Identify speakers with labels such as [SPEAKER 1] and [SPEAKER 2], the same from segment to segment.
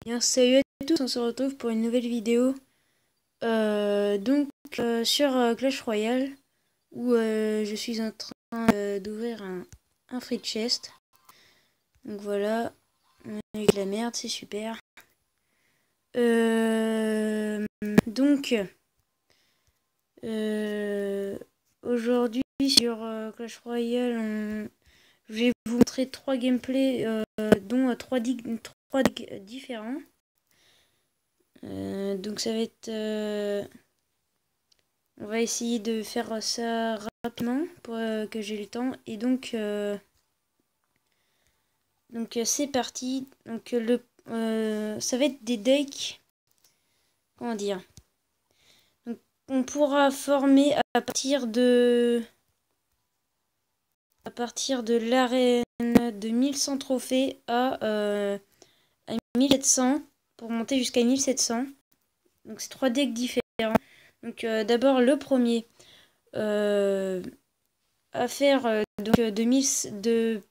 [SPEAKER 1] Bien, salut à tous, on se retrouve pour une nouvelle vidéo sur Clash Royale où je suis en train d'ouvrir un free chest. Donc voilà, avec la merde, c'est super. Donc aujourd'hui sur Clash Royale, je vais vous montrer 3 gameplays dont 3 decks différents. Donc ça va être... on va essayer de faire ça rapidement pour que j'ai le temps. Et donc c'est parti. Donc ça va être des decks... Comment dire? Donc on pourra former à partir de l'arène de 1100 trophées à 1700 pour monter jusqu'à 1700. Donc c'est 3 decks différents. Donc d'abord le premier à faire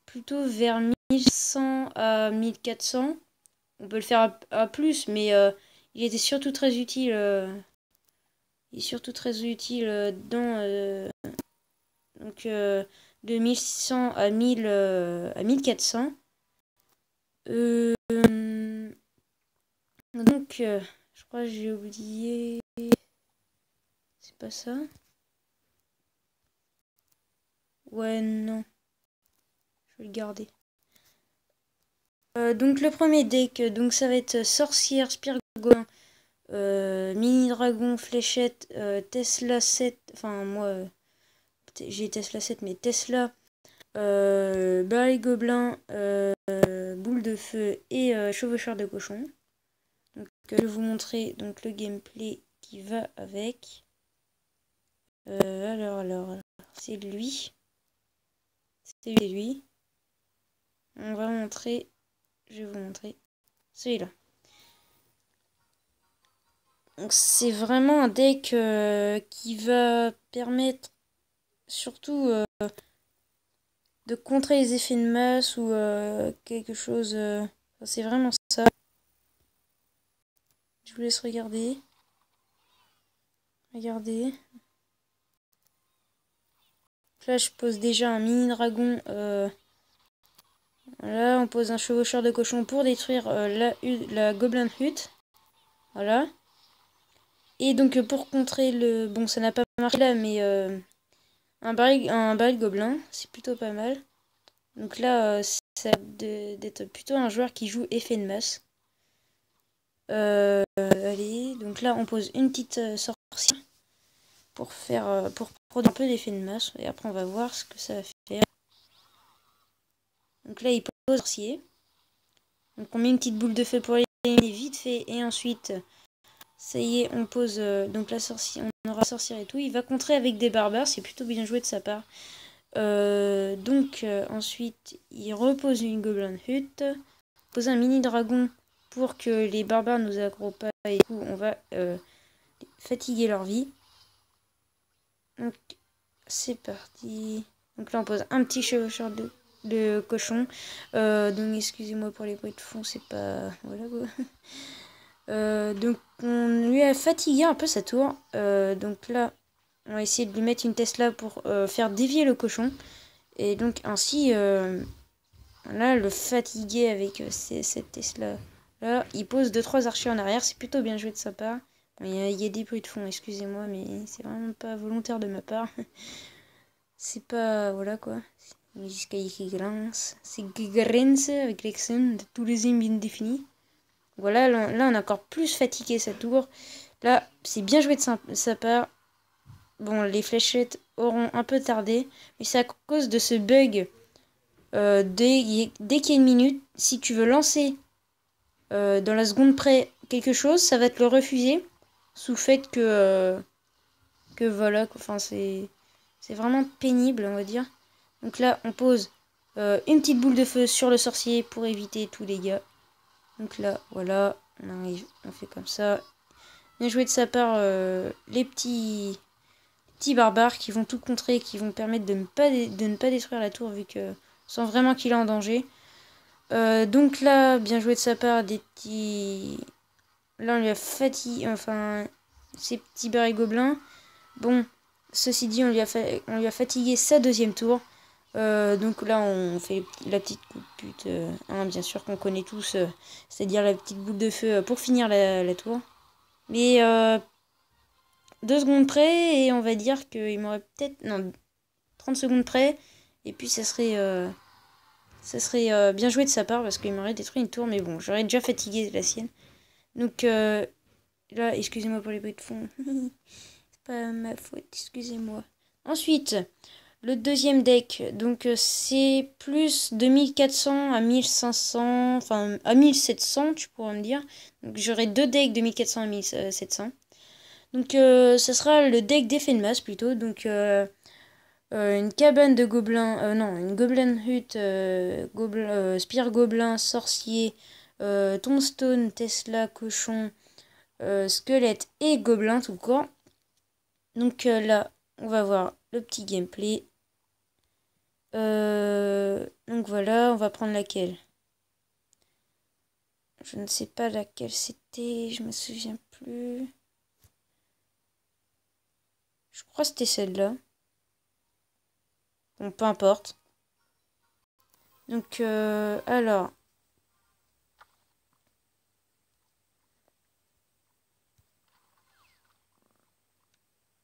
[SPEAKER 1] plutôt vers 1100 à 1400. On peut le faire à plus, mais il était surtout très utile. Il est surtout très utile de 1600 à 1400. Je crois que j'ai oublié. C'est pas ça? Ouais, non. Je vais le garder. Donc le premier deck, donc ça va être sorcière, spire gobelin, mini dragon, fléchette, Tesla 7. Enfin moi j'ai Tesla 7, mais Tesla, baril gobelin, boule de feu et chevaucheur de cochon. Donc je vais vous montrer donc le gameplay qui va avec. Alors c'est lui. C'est lui. On va montrer. Je vais vous montrer celui-là. Donc c'est vraiment un deck qui va permettre surtout de contrer les effets de masse ou quelque chose. C'est vraiment ça. Je vous laisse regarder. Regardez. Là je pose déjà un mini dragon. Voilà, on pose un chevaucheur de cochon pour détruire la Goblin Hut. Voilà. Et donc pour contrer le... Bon, ça n'a pas marché là, mais un baril gobelin, c'est plutôt pas mal. Donc là, ça a d'être plutôt un joueur qui joue effet de masse. Allez, donc là on pose une petite sorcière pour produire un peu d'effet de masse. Et après on va voir ce que ça va faire. Donc là il pose sorcier. Donc on met une petite boule de feu pour l'éliminer vite fait. Et ensuite... Ça y est, on pose donc la sorcière, on aura sorcière et tout. Il va contrer avec des barbares, c'est plutôt bien joué de sa part. Ensuite, il repose une Goblin Hut. Pose un mini dragon pour que les barbares nous aggro pas. Et du coup, on va fatiguer leur vie. Donc, c'est parti. Donc là, on pose un petit chevaucheur de cochon. Donc, excusez-moi pour les bruits de fond, c'est pas... Voilà quoi. Donc on lui a fatigué un peu sa tour. Donc là, on va essayer de lui mettre une Tesla pour faire dévier le cochon. Et donc ainsi, là, le fatiguer avec cette Tesla. Là, il pose 2-3 archers en arrière. C'est plutôt bien joué de sa part. Il y a des bruits de fond, excusez-moi, mais c'est vraiment pas volontaire de ma part. C'est pas... Voilà quoi. Jusqu'à qui grince. C'est grince avec l'accent de tous les hymnes bien définis. Voilà, là on a encore plus fatigué sa tour. Là, c'est bien joué de sa part. Bon, les fléchettes auront un peu tardé. Mais c'est à cause de ce bug. Dès qu'il y a une minute, si tu veux lancer dans la seconde près quelque chose, ça va te le refuser. Sous fait que voilà, enfin c'est vraiment pénible, on va dire. Donc là, on pose une petite boule de feu sur le sorcier pour éviter tous les dégâts. Donc là, voilà, on arrive, on fait comme ça. Bien joué de sa part les petits barbares qui vont tout contrer, qui vont permettre de ne pas détruire la tour vu que sans vraiment qu'il est en danger. Donc là, bien joué de sa part, des petits... Là, on lui a fatigué, enfin, ces petits barils gobelins. Bon, ceci dit, on lui a fatigué sa deuxième tour. Donc là, on fait la petite coup de pute, hein, bien sûr qu'on connaît tous, c'est-à-dire la petite boule de feu pour finir la tour. Mais 2 secondes près, et on va dire qu'il m'aurait peut-être... Non, 30 secondes près, et puis ça serait bien joué de sa part, parce qu'il m'aurait détruit une tour, mais bon, j'aurais déjà fatigué la sienne. Donc là, excusez-moi pour les bruits de fond. C'est pas ma faute, excusez-moi. Ensuite, le deuxième deck, donc c'est plus de 1400 à 1500, enfin à 1700, tu pourras me dire. Donc j'aurai 2 decks de 1400 à 1700. Donc ça sera le deck d'effet de masse plutôt. Donc une cabane de gobelins, non, une goblin hut, spire gobelin, sorcier, tombstone, Tesla, cochon, squelette et gobelin tout court. Donc là, on va voir le petit gameplay. Donc voilà, on va prendre laquelle. Je ne sais pas laquelle c'était, je me souviens plus. Je crois que c'était celle-là. Bon, peu importe. Donc, alors.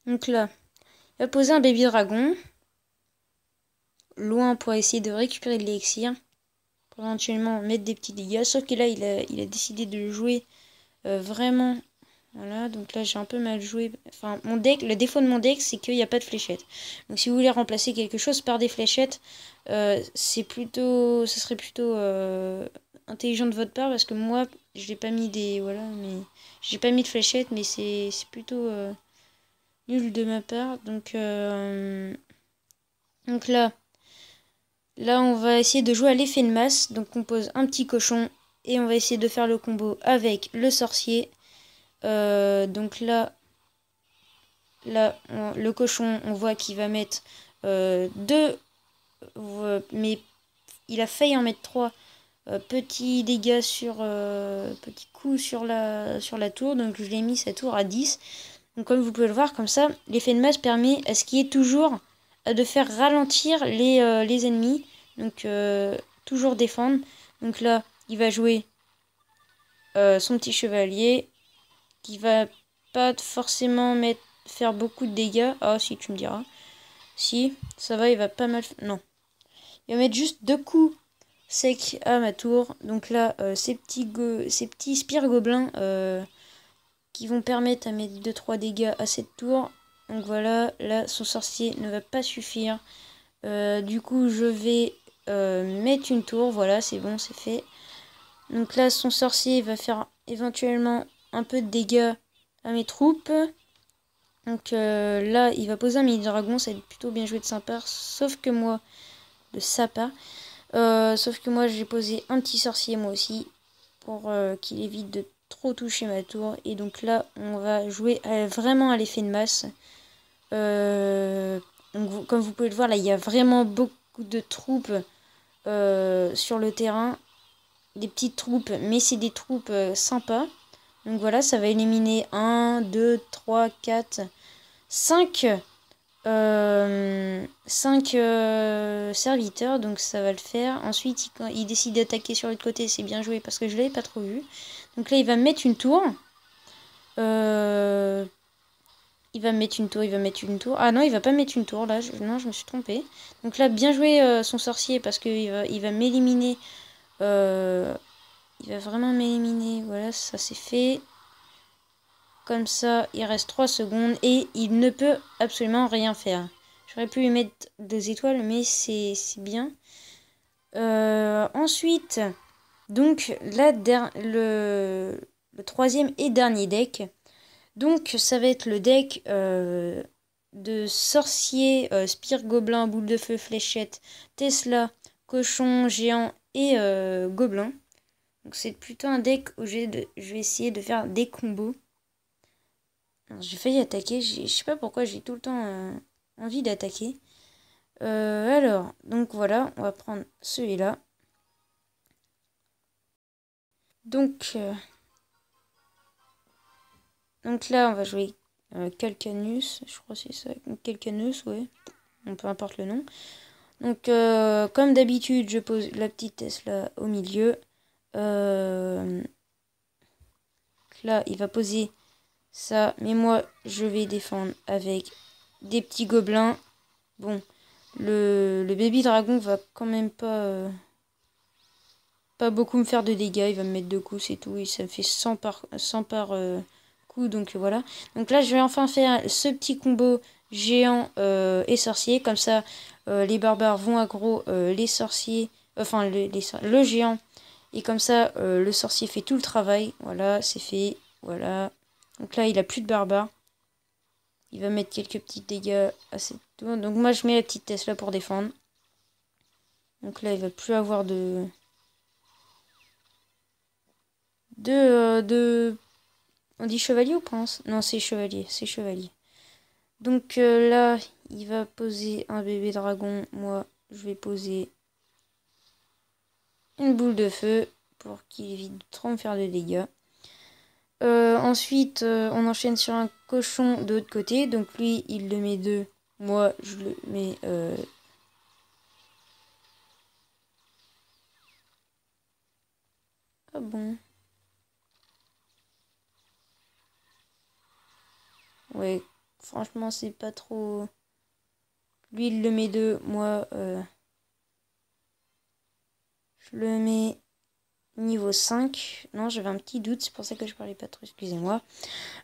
[SPEAKER 1] Donc là, il va poser un baby dragon. Loin pour essayer de récupérer de l'élixir. Pour éventuellement mettre des petits dégâts. Sauf que là, il a décidé de le jouer vraiment. Voilà, donc là j'ai un peu mal joué. Enfin, mon deck, le défaut de mon deck, c'est qu'il n'y a pas de fléchettes. Donc si vous voulez remplacer quelque chose par des fléchettes, ce serait plutôt intelligent de votre part, parce que moi, je n'ai pas mis des, voilà, mais j'ai pas mis de fléchettes, mais c'est plutôt nul de ma part. Donc là, on va essayer de jouer à l'effet de masse. Donc on pose un petit cochon et on va essayer de faire le combo avec le sorcier. Donc là, le cochon, on voit qu'il va mettre 2, mais il a failli en mettre 3 petits dégâts petits coups sur la tour. Donc je l'ai mis sa tour à 10. Donc comme vous pouvez le voir, comme ça, l'effet de masse permet à ce qu'il y ait toujours de faire ralentir les ennemis. Donc toujours défendre. Donc là, il va jouer son petit chevalier, qui va pas forcément faire beaucoup de dégâts. Ah si, tu me diras. Si, ça va, il va pas mal... Non. Il va mettre juste 2 coups secs à ma tour. Donc là, ces petits spires gobelins qui vont permettre à mettre 2-3 dégâts à cette tour. Donc voilà, là, son sorcier ne va pas suffire. Du coup, je vais mettre une tour. Voilà, c'est bon, c'est fait. Donc là, son sorcier va faire éventuellement un peu de dégâts à mes troupes. Donc là, il va poser un mini-dragon, ça va être plutôt bien joué de sa part, sauf que moi, j'ai posé un petit sorcier moi aussi, pour qu'il évite de trop toucher ma tour. Et donc là, on va jouer vraiment à l'effet de masse. Donc, comme vous pouvez le voir, là, il y a vraiment beaucoup de troupes sur le terrain. Des petites troupes, mais c'est des troupes sympas. Donc voilà, ça va éliminer 1, 2, 3, 4, 5 serviteurs, donc ça va le faire. Ensuite, il décide d'attaquer sur l'autre côté, c'est bien joué parce que je l'avais pas trop vu. Donc là, il va mettre une tour. Il va mettre une tour. Ah non, il va pas mettre une tour là. Non, je me suis trompée. Donc là, bien joué son sorcier parce qu'il va m'éliminer. Il va vraiment m'éliminer. Voilà, ça c'est fait. Comme ça, il reste 3 secondes et il ne peut absolument rien faire. J'aurais pu lui mettre 2 étoiles, mais c'est bien. Ensuite, donc le troisième et dernier deck. Donc ça va être le deck de sorcier, spire, gobelin, boule de feu, fléchette, Tesla, cochon, géant et gobelin. Donc c'est plutôt un deck où je vais essayer de faire des combos. J'ai failli attaquer, je sais pas pourquoi j'ai tout le temps envie d'attaquer. Alors, donc voilà, on va prendre celui-là. Donc là, on va jouer Calcanus, je crois que c'est ça. Calcanus, ouais. Peu importe le nom. Donc, comme d'habitude, je pose la petite Tesla au milieu. Là, il va poser ça. Mais moi, je vais défendre avec des petits gobelins. Bon, le baby dragon va quand même pas beaucoup me faire de dégâts. Il va me mettre 2 coups, c'est tout. Et ça me fait 100 par coup. Donc voilà. Donc là, je vais enfin faire ce petit combo géant et sorcier. Comme ça, les barbares vont aggro les sorciers. Enfin, le géant. Et comme ça, le sorcier fait tout le travail. Voilà, c'est fait. Voilà. Donc là, il a plus de barbares. Il va mettre quelques petits dégâts à cette tour. Donc moi, je mets la petite Tesla pour défendre. Donc là, il va plus avoir de... On dit chevalier ou prince? Non, c'est chevalier, c'est chevalier. Donc là, il va poser un bébé dragon. Moi, je vais poser une boule de feu pour qu'il évite de trop me faire de dégâts. Ensuite, on enchaîne sur un cochon de l'autre côté. Donc lui, il le met 2. Moi, je le mets... Ah bon? Ouais, franchement, c'est pas trop... Lui, il le met 2. Moi, je le mets niveau 5. Non, j'avais un petit doute, c'est pour ça que je parlais pas trop, excusez-moi.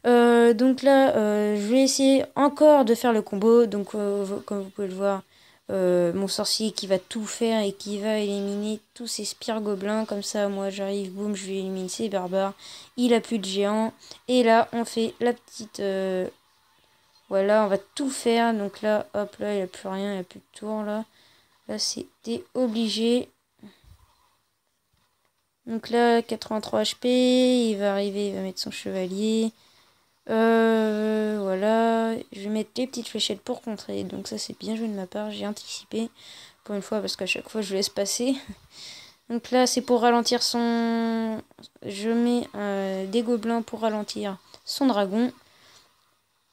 [SPEAKER 1] Donc là, je vais essayer encore de faire le combo. Donc, comme vous pouvez le voir, mon sorcier qui va tout faire et qui va éliminer tous ces spires gobelins. Comme ça, moi, j'arrive, boum, je vais éliminer ces barbares. Il a plus de géants. Et là, on fait la petite... voilà, on va tout faire. Donc là, hop, là, il n'y a plus rien, il n'y a plus de tour, là. Là, c'était obligé. Donc là, 83 HP, il va arriver, il va mettre son chevalier. Voilà, je vais mettre les petites fléchettes pour contrer. Donc ça, c'est bien joué de ma part, j'ai anticipé. Pour une fois, parce qu'à chaque fois, je laisse passer. Donc là, c'est pour ralentir son... Je mets des gobelins pour ralentir son dragon.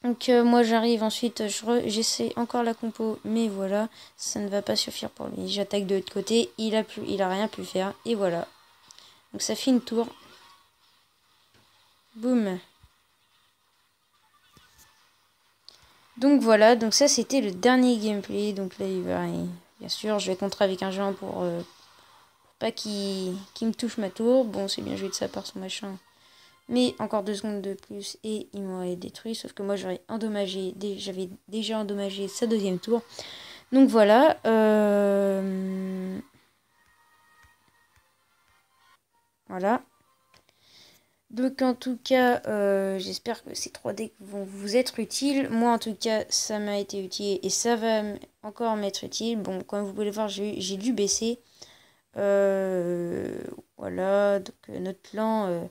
[SPEAKER 1] Donc moi, j'arrive ensuite, j'essaie encore la compo. Mais voilà, ça ne va pas suffire pour lui. J'attaque de l'autre côté, il a rien pu faire. Et voilà. Donc ça fait une tour. Boum. Donc voilà, donc ça c'était le dernier gameplay. Donc là il va... Bien sûr, je vais contrer avec un géant pour pas qu'il me touche ma tour. Bon, c'est bien joué de sa part son machin. Mais encore 2 secondes de plus et il m'aurait détruit. Sauf que moi j'aurais endommagé, j'avais déjà endommagé sa deuxième tour. Donc voilà. Voilà. Donc en tout cas, j'espère que ces 3 decks vont vous être utiles. Moi en tout cas, ça m'a été utile et ça va encore m'être utile. Bon, comme vous pouvez le voir, j'ai dû baisser. Voilà, donc notre clan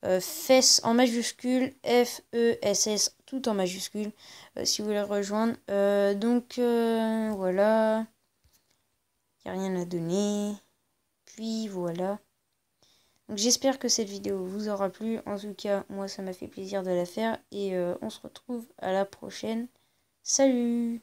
[SPEAKER 1] FES en majuscule, FESS tout en majuscule, si vous voulez rejoindre. Donc voilà, il n'y a rien à donner. Puis voilà. Donc j'espère que cette vidéo vous aura plu. En tout cas, moi ça m'a fait plaisir de la faire. Et on se retrouve à la prochaine. Salut!